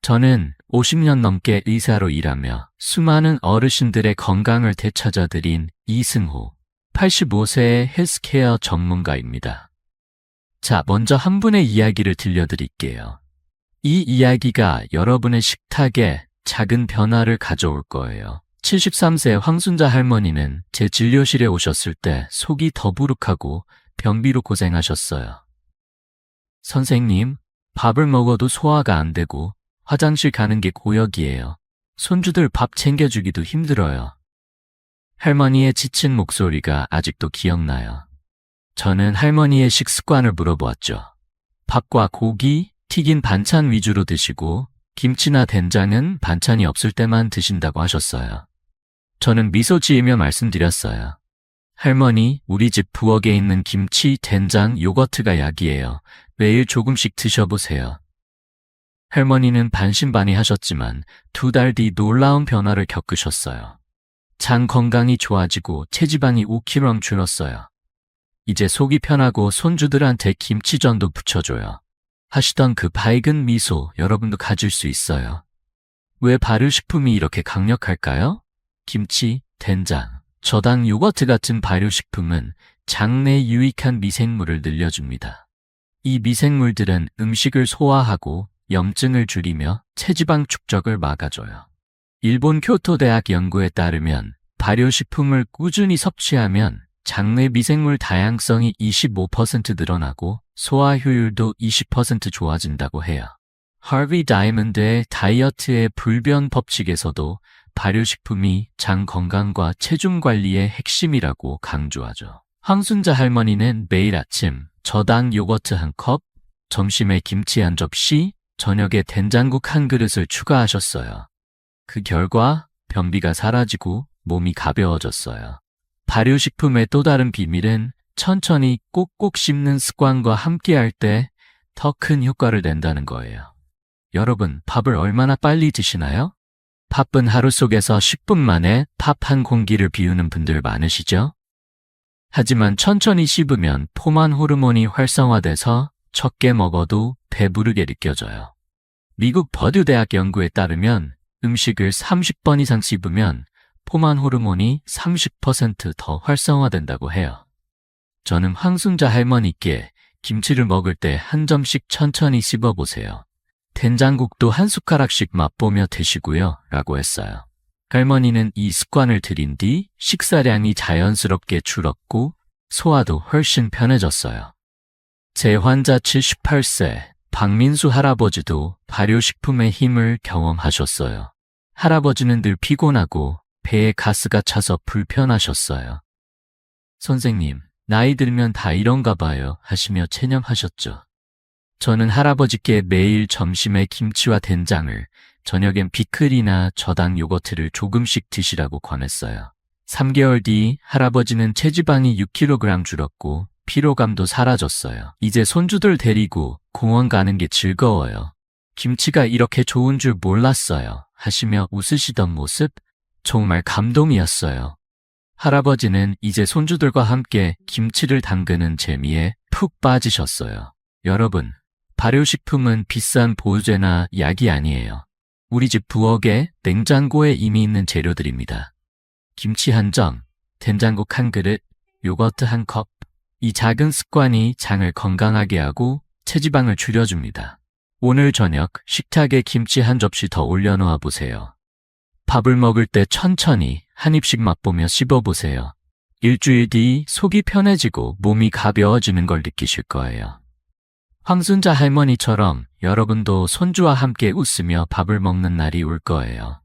저는 50년 넘게 의사로 일하며 수많은 어르신들의 건강을 되찾아드린 이승호, 85세의 헬스케어 전문가입니다. 자, 먼저 한 분의 이야기를 들려드릴게요. 이 이야기가 여러분의 식탁에 작은 변화를 가져올 거예요. 73세 황순자 할머니는 제 진료실에 오셨을 때 속이 더부룩하고 변비로 고생하셨어요. 선생님, 밥을 먹어도 소화가 안 되고 화장실 가는 게 고역이에요. 손주들 밥 챙겨주기도 힘들어요. 할머니의 지친 목소리가 아직도 기억나요. 저는 할머니의 식습관을 물어보았죠. 밥과 고기, 튀긴 반찬 위주로 드시고 김치나 된장은 반찬이 없을 때만 드신다고 하셨어요. 저는 미소 지으며 말씀드렸어요. 할머니, 우리 집 부엌에 있는 김치, 된장, 요거트가 약이에요. 매일 조금씩 드셔보세요. 할머니는 반신반의하셨지만 2달 뒤 놀라운 변화를 겪으셨어요. 장 건강이 좋아지고 체지방이 5kg 줄었어요. 이제 속이 편하고 손주들한테 김치전도 부쳐줘요. 하시던 그 밝은 미소 여러분도 가질 수 있어요. 왜 발효식품이 이렇게 강력할까요? 김치, 된장, 저당 요거트 같은 발효식품은 장내 유익한 미생물을 늘려줍니다. 이 미생물들은 음식을 소화하고 염증을 줄이며 체지방 축적을 막아줘요. 일본 교토대학 연구에 따르면 발효식품을 꾸준히 섭취하면 장내 미생물 다양성이 25% 늘어나고 소화 효율도 20% 좋아진다고 해요. 하비 다이먼드의 다이어트의 불변 법칙에서도 발효식품이 장 건강과 체중 관리의 핵심이라고 강조하죠. 황순자 할머니는 매일 아침 저당 요거트 한 컵, 점심에 김치 한 접시, 저녁에 된장국 한 그릇을 추가하셨어요. 그 결과 변비가 사라지고 몸이 가벼워졌어요. 발효식품의 또 다른 비밀은 천천히 꼭꼭 씹는 습관과 함께할 때 더 큰 효과를 낸다는 거예요. 여러분, 밥을 얼마나 빨리 드시나요? 바쁜 하루 속에서 10분 만에 밥 한 공기를 비우는 분들 많으시죠? 하지만 천천히 씹으면 포만 호르몬이 활성화돼서 적게 먹어도 배부르게 느껴져요. 미국 버듀 대학 연구에 따르면 음식을 30번 이상 씹으면 포만 호르몬이 30% 더 활성화된다고 해요. 저는 황순자 할머니께 김치를 먹을 때 한 점씩 천천히 씹어보세요. 된장국도 한 숟가락씩 맛보며 드시고요. 라고 했어요. 할머니는 이 습관을 들인 뒤 식사량이 자연스럽게 줄었고 소화도 훨씬 편해졌어요. 제 환자 78세 박민수 할아버지도 발효식품의 힘을 경험하셨어요. 할아버지는 늘 피곤하고 배에 가스가 차서 불편하셨어요. 선생님, 나이 들면 다 이런가 봐요 하시며 체념하셨죠. 저는 할아버지께 매일 점심에 김치와 된장을, 저녁엔 피클이나 저당 요거트를 조금씩 드시라고 권했어요. 3개월 뒤 할아버지는 체지방이 6kg 줄었고 피로감도 사라졌어요. 이제 손주들 데리고 공원 가는 게 즐거워요. 김치가 이렇게 좋은 줄 몰랐어요 하시며 웃으시던 모습 정말 감동이었어요. 할아버지는 이제 손주들과 함께 김치를 담그는 재미에 푹 빠지셨어요. 여러분, 발효식품은 비싼 보조제나 약이 아니에요. 우리 집 부엌에 냉장고에 이미 있는 재료들입니다. 김치 한 점, 된장국 한 그릇, 요거트 한 컵. 이 작은 습관이 장을 건강하게 하고 체지방을 줄여줍니다. 오늘 저녁 식탁에 김치 한 접시 더 올려놓아 보세요. 밥을 먹을 때 천천히 한 입씩 맛보며 씹어보세요. 일주일 뒤 속이 편해지고 몸이 가벼워지는 걸 느끼실 거예요. 황순자 할머니처럼 여러분도 손주와 함께 웃으며 밥을 먹는 날이 올 거예요.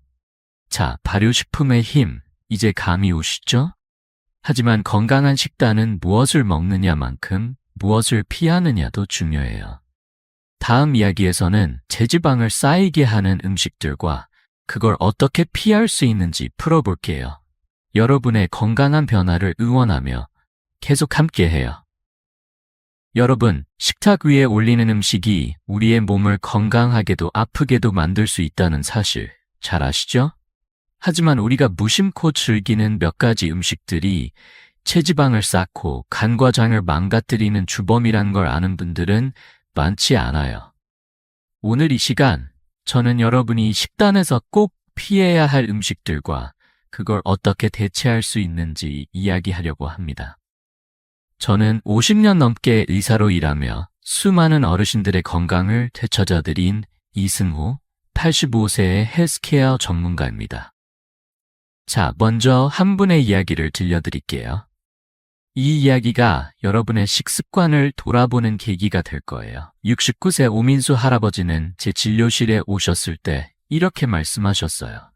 자, 발효식품의 힘, 이제 감이 오시죠? 하지만 건강한 식단은 무엇을 먹느냐만큼 무엇을 피하느냐도 중요해요. 다음 이야기에서는 체지방을 쌓이게 하는 음식들과 그걸 어떻게 피할 수 있는지 풀어볼게요. 여러분의 건강한 변화를 응원하며 계속 함께해요. 여러분, 식탁 위에 올리는 음식이 우리의 몸을 건강하게도 아프게도 만들 수 있다는 사실 잘 아시죠? 하지만 우리가 무심코 즐기는 몇 가지 음식들이 체지방을 쌓고 간과 장을 망가뜨리는 주범이란 걸 아는 분들은 많지 않아요. 오늘 이 시간, 저는 여러분이 식단에서 꼭 피해야 할 음식들과 그걸 어떻게 대체할 수 있는지 이야기하려고 합니다. 저는 50년 넘게 의사로 일하며 수많은 어르신들의 건강을 되찾아드린 이승호, 85세의 헬스케어 전문가입니다. 자, 먼저 한 분의 이야기를 들려드릴게요. 이 이야기가 여러분의 식습관을 돌아보는 계기가 될 거예요. 69세 오민수 할아버지는 제 진료실에 오셨을 때 이렇게 말씀하셨어요.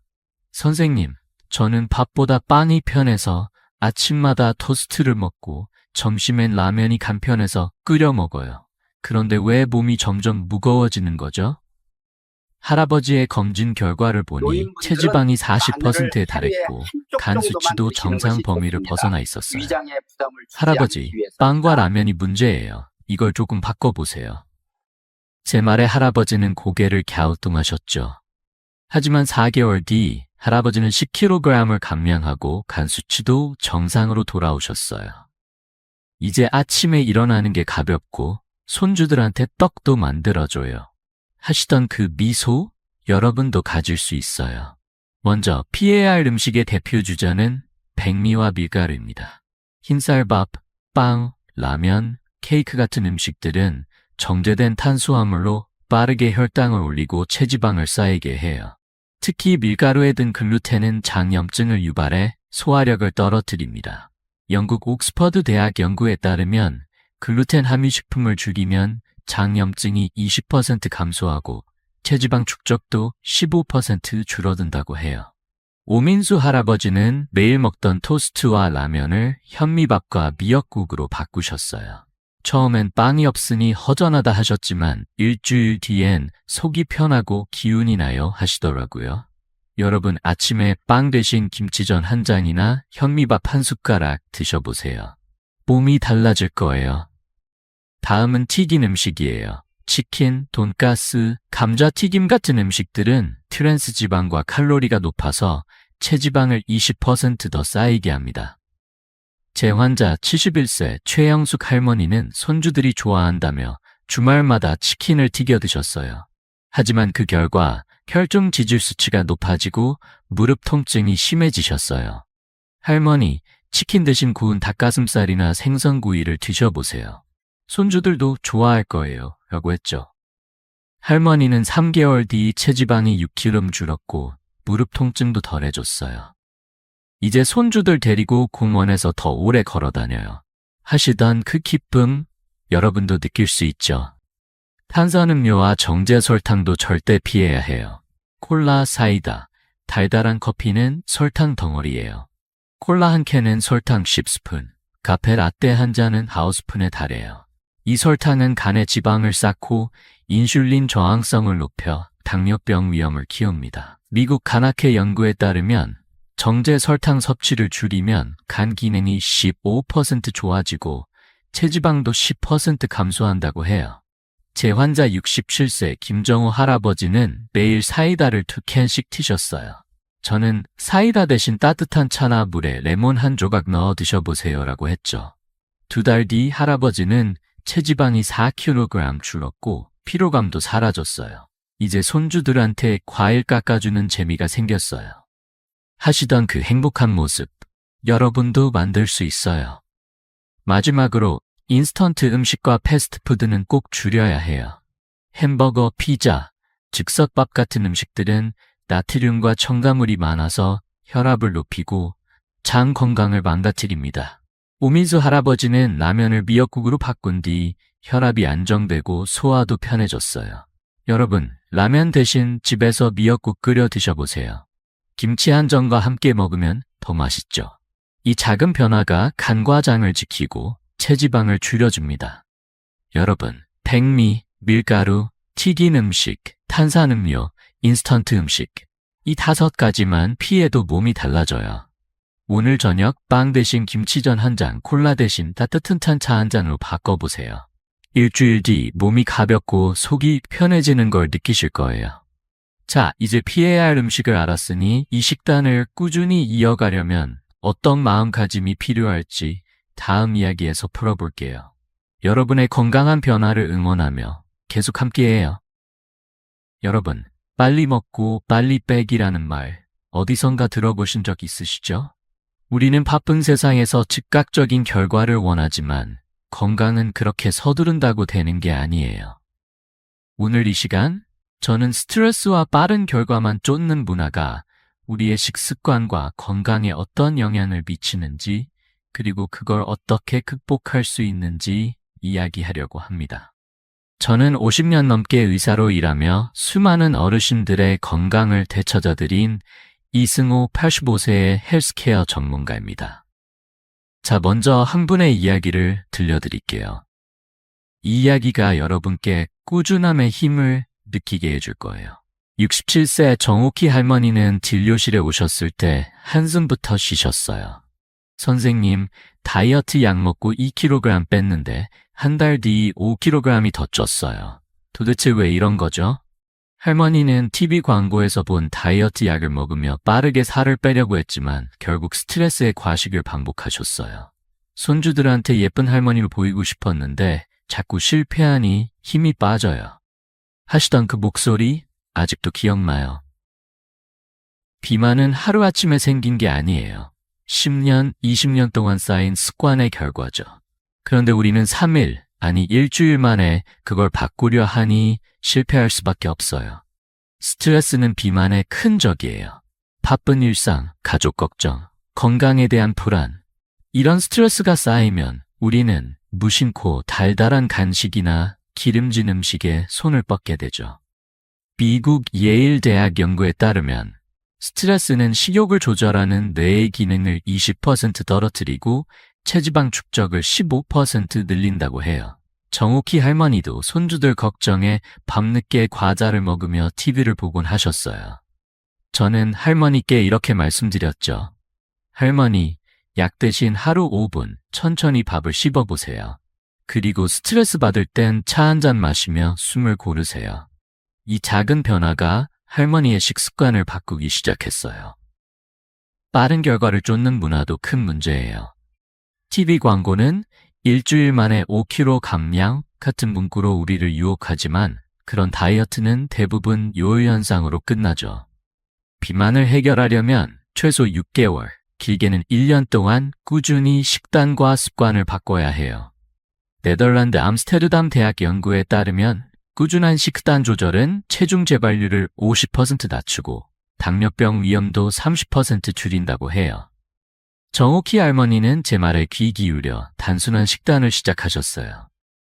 선생님, 저는 밥보다 빵이 편해서 아침마다 토스트를 먹고 점심엔 라면이 간편해서 끓여 먹어요. 그런데 왜 몸이 점점 무거워지는 거죠? 할아버지의 검진 결과를 보니 체지방이 40%에 달했고 간 수치도 정상 범위를 벗어나 있었어요. 할아버지, 빵과 라면이 문제예요. 이걸 조금 바꿔보세요. 제 말에 할아버지는 고개를 갸우뚱하셨죠. 하지만 4개월 뒤 할아버지는 10kg을 감량하고 간 수치도 정상으로 돌아오셨어요. 이제 아침에 일어나는 게 가볍고 손주들한테 떡도 만들어줘요. 하시던 그 미소, 여러분도 가질 수 있어요. 먼저 피해야 할 음식의 대표 주자는 백미와 밀가루입니다. 흰쌀밥, 빵, 라면, 케이크 같은 음식들은 정제된 탄수화물로 빠르게 혈당을 올리고 체지방을 쌓이게 해요. 특히 밀가루에 든 글루텐은 장염증을 유발해 소화력을 떨어뜨립니다. 영국 옥스퍼드 대학 연구에 따르면 글루텐 함유 식품을 줄이면 장염증이 20% 감소하고 체지방 축적도 15% 줄어든다고 해요. 오민수 할아버지는 매일 먹던 토스트와 라면을 현미밥과 미역국으로 바꾸셨어요. 처음엔 빵이 없으니 허전하다 하셨지만 일주일 뒤엔 속이 편하고 기운이 나요 하시더라고요. 여러분, 아침에 빵 대신 김치전 한 잔이나 현미밥 한 숟가락 드셔보세요. 몸이 달라질 거예요. 다음은 튀긴 음식이에요. 치킨, 돈가스, 감자튀김 같은 음식들은 트랜스 지방과 칼로리가 높아서 체지방을 20% 더 쌓이게 합니다. 제 환자 71세 최영숙 할머니는 손주들이 좋아한다며 주말마다 치킨을 튀겨 드셨어요. 하지만 그 결과 혈중 지질 수치가 높아지고 무릎 통증이 심해지셨어요. 할머니, 치킨 대신 구운 닭가슴살이나 생선구이를 드셔보세요. 손주들도 좋아할 거예요. 라고 했죠. 할머니는 3개월 뒤 체지방이 6kg 줄었고 무릎 통증도 덜해졌어요. 이제 손주들 데리고 공원에서 더 오래 걸어 다녀요. 하시던 그 기쁨, 여러분도 느낄 수 있죠. 탄산음료와 정제 설탕도 절대 피해야 해요. 콜라, 사이다, 달달한 커피는 설탕 덩어리예요. 콜라 한 캔은 설탕 10스푼, 카페 라떼 한 잔은 9스푼에 달해요. 이 설탕은 간에 지방을 쌓고 인슐린 저항성을 높여 당뇨병 위험을 키웁니다. 미국 간학회 연구에 따르면 정제 설탕 섭취를 줄이면 간 기능이 15% 좋아지고 체지방도 10% 감소한다고 해요. 제 환자 67세 김정호 할아버지는 매일 사이다를 2캔씩 드셨어요. 저는 사이다 대신 따뜻한 차나 물에 레몬 한 조각 넣어 드셔보세요 라고 했죠. 2달 뒤 할아버지는 체지방이 4kg 줄었고 피로감도 사라졌어요. 이제 손주들한테 과일 깎아주는 재미가 생겼어요. 하시던 그 행복한 모습, 여러분도 만들 수 있어요. 마지막으로 인스턴트 음식과 패스트푸드는 꼭 줄여야 해요. 햄버거, 피자, 즉석밥 같은 음식들은 나트륨과 첨가물이 많아서 혈압을 높이고 장 건강을 망가뜨립니다. 오민수 할아버지는 라면을 미역국으로 바꾼 뒤 혈압이 안정되고 소화도 편해졌어요. 여러분, 라면 대신 집에서 미역국 끓여 드셔보세요. 김치 한 점과 함께 먹으면 더 맛있죠. 이 작은 변화가 간과장을 지키고 체지방을 줄여줍니다. 여러분, 백미, 밀가루, 튀긴 음식, 탄산음료, 인스턴트 음식 이 5가지만 피해도 몸이 달라져요. 오늘 저녁 빵 대신 김치전 한 잔, 콜라 대신 따뜻한 차 한 잔으로 바꿔보세요. 일주일 뒤 몸이 가볍고 속이 편해지는 걸 느끼실 거예요. 자, 이제 피해야 할 음식을 알았으니 이 식단을 꾸준히 이어가려면 어떤 마음가짐이 필요할지 다음 이야기에서 풀어볼게요. 여러분의 건강한 변화를 응원하며 계속 함께해요. 여러분, 빨리 먹고 빨리 빼기라는 말 어디선가 들어보신 적 있으시죠? 우리는 바쁜 세상에서 즉각적인 결과를 원하지만 건강은 그렇게 서두른다고 되는 게 아니에요. 오늘 이 시간, 저는 스트레스와 빠른 결과만 쫓는 문화가 우리의 식습관과 건강에 어떤 영향을 미치는지, 그리고 그걸 어떻게 극복할 수 있는지 이야기하려고 합니다. 저는 50년 넘게 의사로 일하며 수많은 어르신들의 건강을 되찾아드린 이승호 85세의 헬스케어 전문가입니다. 자, 먼저 한 분의 이야기를 들려드릴게요. 이 이야기가 여러분께 꾸준함의 힘을 느끼게 해줄 거예요. 67세 정옥희 할머니는 진료실에 오셨을 때 한숨부터 쉬셨어요. 선생님, 다이어트 약 먹고 2kg 뺐는데 한 달 뒤 5kg이 더 쪘어요. 도대체 왜 이런 거죠? 할머니는 TV 광고에서 본 다이어트 약을 먹으며 빠르게 살을 빼려고 했지만 결국 스트레스의 과식을 반복하셨어요. 손주들한테 예쁜 할머니로 보이고 싶었는데 자꾸 실패하니 힘이 빠져요. 하시던 그 목소리 아직도 기억나요. 비만은 하루아침에 생긴 게 아니에요. 10년, 20년 동안 쌓인 습관의 결과죠. 그런데 우리는 3일, 아니 일주일 만에 그걸 바꾸려 하니 실패할 수밖에 없어요. 스트레스는 비만의 큰 적이에요. 바쁜 일상, 가족 걱정, 건강에 대한 불안. 이런 스트레스가 쌓이면 우리는 무심코 달달한 간식이나 기름진 음식에 손을 뻗게 되죠. 미국 예일 대학 연구에 따르면 스트레스는 식욕을 조절하는 뇌의 기능을 20% 떨어뜨리고 체지방 축적을 15% 늘린다고 해요. 정옥희 할머니도 손주들 걱정에 밤늦게 과자를 먹으며 TV를 보곤 하셨어요. 저는 할머니께 이렇게 말씀드렸죠. 할머니, 약 대신 하루 5분 천천히 밥을 씹어보세요. 그리고 스트레스 받을 땐 차 한 잔 마시며 숨을 고르세요. 이 작은 변화가 할머니의 식습관을 바꾸기 시작했어요. 빠른 결과를 쫓는 문화도 큰 문제예요. TV 광고는 일주일 만에 5kg 감량 같은 문구로 우리를 유혹하지만 그런 다이어트는 대부분 요요현상으로 끝나죠. 비만을 해결하려면 최소 6개월, 길게는 1년 동안 꾸준히 식단과 습관을 바꿔야 해요. 네덜란드 암스테르담 대학 연구에 따르면 꾸준한 식단 조절은 체중 재발률을 50% 낮추고 당뇨병 위험도 30% 줄인다고 해요. 정옥희 할머니는 제 말에 귀 기울여 단순한 식단을 시작하셨어요.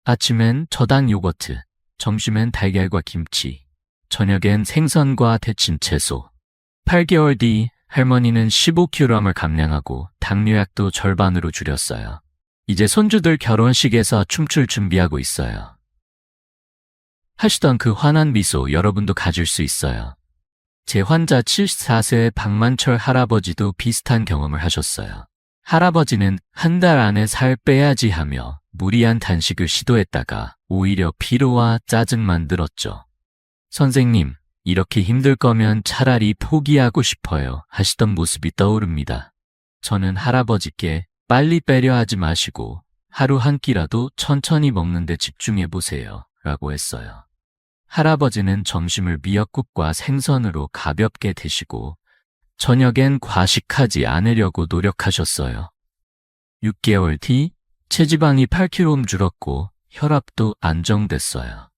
아침엔 저당 요거트, 점심엔 달걀과 김치, 저녁엔 생선과 데친 채소. 8개월 뒤 할머니는 15kg을 감량하고 당뇨약도 절반으로 줄였어요. 이제 손주들 결혼식에서 춤출 준비하고 있어요. 하시던 그 환한 미소 여러분도 가질 수 있어요. 제 환자 74세 박만철 할아버지도 비슷한 경험을 하셨어요. 할아버지는 한 달 안에 살 빼야지 하며 무리한 단식을 시도했다가 오히려 피로와 짜증만 늘었죠. 선생님, 이렇게 힘들 거면 차라리 포기하고 싶어요 하시던 모습이 떠오릅니다. 저는 할아버지께 빨리 빼려 하지 마시고 하루 한 끼라도 천천히 먹는 데 집중해 보세요 라고 했어요. 할아버지는 점심을 미역국과 생선으로 가볍게 드시고 저녁엔 과식하지 않으려고 노력하셨어요. 6개월 뒤 체지방이 8kg 줄었고 혈압도 안정됐어요.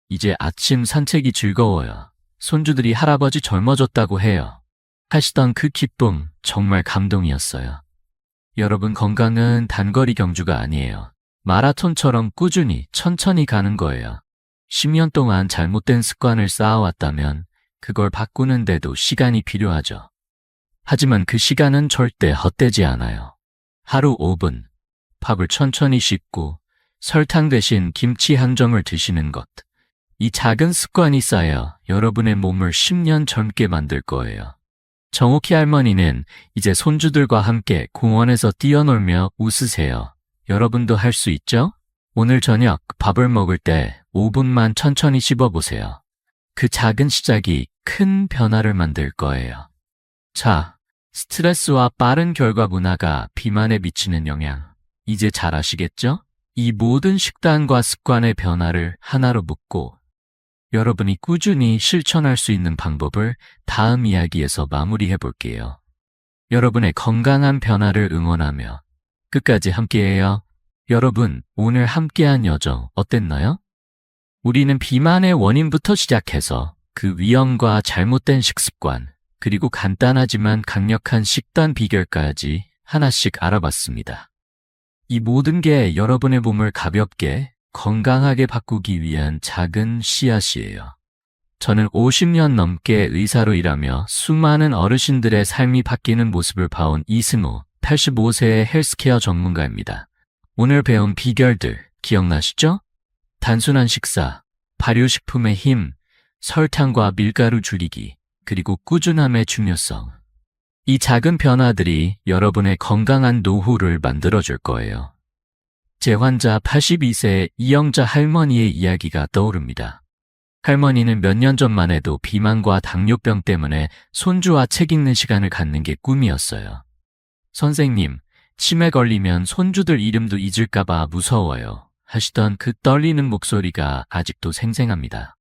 이제 아침 산책이 즐거워요. 손주들이 할아버지 젊어졌다고 해요. 하시던 그 기쁨 정말 감동이었어요. 여러분, 건강은 단거리 경주가 아니에요. 마라톤처럼 꾸준히 천천히 가는 거예요. 10년 동안 잘못된 습관을 쌓아왔다면 그걸 바꾸는데도 시간이 필요하죠. 하지만 그 시간은 절대 헛되지 않아요. 하루 5분, 밥을 천천히 씹고 설탕 대신 김치 한 점을 드시는 것. 이 작은 습관이 쌓여 여러분의 몸을 10년 젊게 만들 거예요. 정옥희 할머니는 이제 손주들과 함께 공원에서 뛰어놀며 웃으세요. 여러분도 할 수 있죠? 오늘 저녁 밥을 먹을 때 5분만 천천히 씹어보세요. 그 작은 시작이 큰 변화를 만들 거예요. 자, 스트레스와 빠른 결과 문화가 비만에 미치는 영향. 이제 잘 아시겠죠? 이 모든 식단과 습관의 변화를 하나로 묶고 여러분이 꾸준히 실천할 수 있는 방법을 다음 이야기에서 마무리해 볼게요. 여러분의 건강한 변화를 응원하며 끝까지 함께해요. 여러분, 오늘 함께한 여정 어땠나요? 우리는 비만의 원인부터 시작해서 그 위험과 잘못된 식습관, 그리고 간단하지만 강력한 식단 비결까지 하나씩 알아봤습니다. 이 모든 게 여러분의 몸을 가볍게 건강하게 바꾸기 위한 작은 씨앗이에요. 저는 50년 넘게 의사로 일하며 수많은 어르신들의 삶이 바뀌는 모습을 봐온 이승우, 85세의 헬스케어 전문가입니다. 오늘 배운 비결들 기억나시죠? 단순한 식사, 발효식품의 힘, 설탕과 밀가루 줄이기, 그리고 꾸준함의 중요성. 이 작은 변화들이 여러분의 건강한 노후를 만들어줄 거예요. 제 환자 82세의 이영자 할머니의 이야기가 떠오릅니다. 할머니는 몇 년 전만 해도 비만과 당뇨병 때문에 손주와 책 읽는 시간을 갖는 게 꿈이었어요. 선생님, 치매 걸리면 손주들 이름도 잊을까봐 무서워요. 하시던 그 떨리는 목소리가 아직도 생생합니다.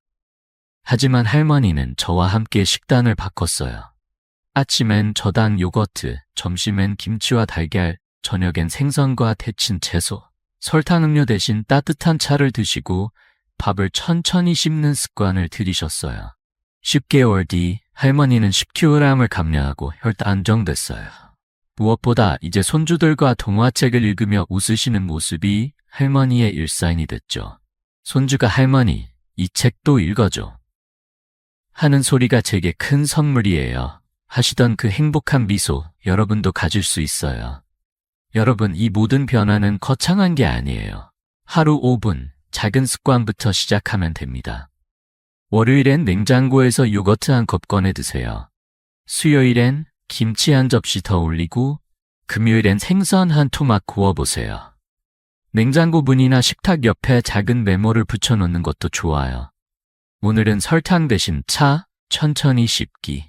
하지만 할머니는 저와 함께 식단을 바꿨어요. 아침엔 저당 요거트, 점심엔 김치와 달걀, 저녁엔 생선과 데친 채소, 설탕 음료 대신 따뜻한 차를 드시고 밥을 천천히 씹는 습관을 들이셨어요. 10개월 뒤 할머니는 10kg을 감량하고 혈당 안정됐어요. 무엇보다 이제 손주들과 동화책을 읽으며 웃으시는 모습이 할머니의 일상이 됐죠. 손주가 할머니, 이 책도 읽어줘. 하는 소리가 제게 큰 선물이에요. 하시던 그 행복한 미소, 여러분도 가질 수 있어요. 여러분, 이 모든 변화는 거창한 게 아니에요. 하루 5분, 작은 습관부터 시작하면 됩니다. 월요일엔 냉장고에서 요거트 한 컵 꺼내 드세요. 수요일엔 김치 한 접시 더 올리고, 금요일엔 생선 한 토막 구워보세요. 냉장고 문이나 식탁 옆에 작은 메모를 붙여놓는 것도 좋아요. 오늘은 설탕 대신 차, 천천히 씹기.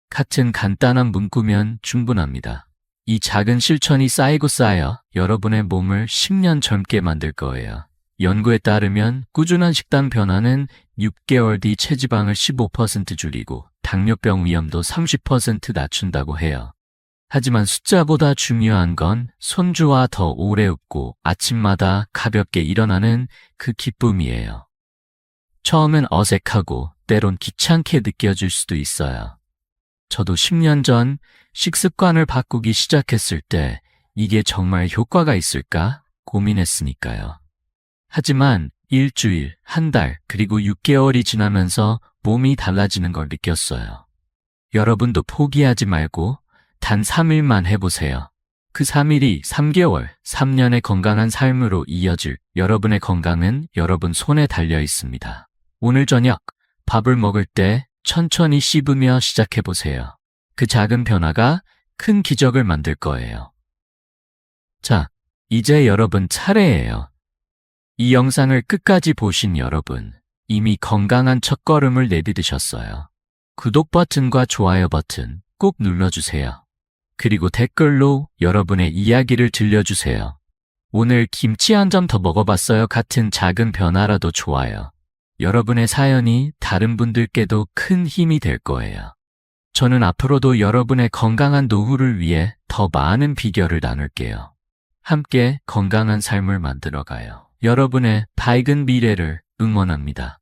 같은 간단한 문구면 충분합니다. 이 작은 실천이 쌓이고 쌓여 여러분의 몸을 10년 젊게 만들 거예요. 연구에 따르면 꾸준한 식단 변화는 6개월 뒤 체지방을 15% 줄이고 당뇨병 위험도 30% 낮춘다고 해요. 하지만 숫자보다 중요한 건 손주와 더 오래 웃고 아침마다 가볍게 일어나는 그 기쁨이에요. 처음엔 어색하고 때론 귀찮게 느껴질 수도 있어요. 저도 10년 전 식습관을 바꾸기 시작했을 때 이게 정말 효과가 있을까 고민했으니까요. 하지만 일주일, 한 달, 그리고 6개월이 지나면서 몸이 달라지는 걸 느꼈어요. 여러분도 포기하지 말고 단 3일만 해보세요. 그 3일이 3개월, 3년의 건강한 삶으로 이어질 여러분의 건강은 여러분 손에 달려 있습니다. 오늘 저녁 밥을 먹을 때 천천히 씹으며 시작해보세요. 그 작은 변화가 큰 기적을 만들 거예요. 자, 이제 여러분 차례예요. 이 영상을 끝까지 보신 여러분, 이미 건강한 첫걸음을 내디디셨어요. 구독 버튼과 좋아요 버튼 꼭 눌러주세요. 그리고 댓글로 여러분의 이야기를 들려주세요. 오늘 김치 한 점 더 먹어봤어요 같은 작은 변화라도 좋아요. 여러분의 사연이 다른 분들께도 큰 힘이 될 거예요. 저는 앞으로도 여러분의 건강한 노후를 위해 더 많은 비결을 나눌게요. 함께 건강한 삶을 만들어가요. 여러분의 밝은 미래를 응원합니다.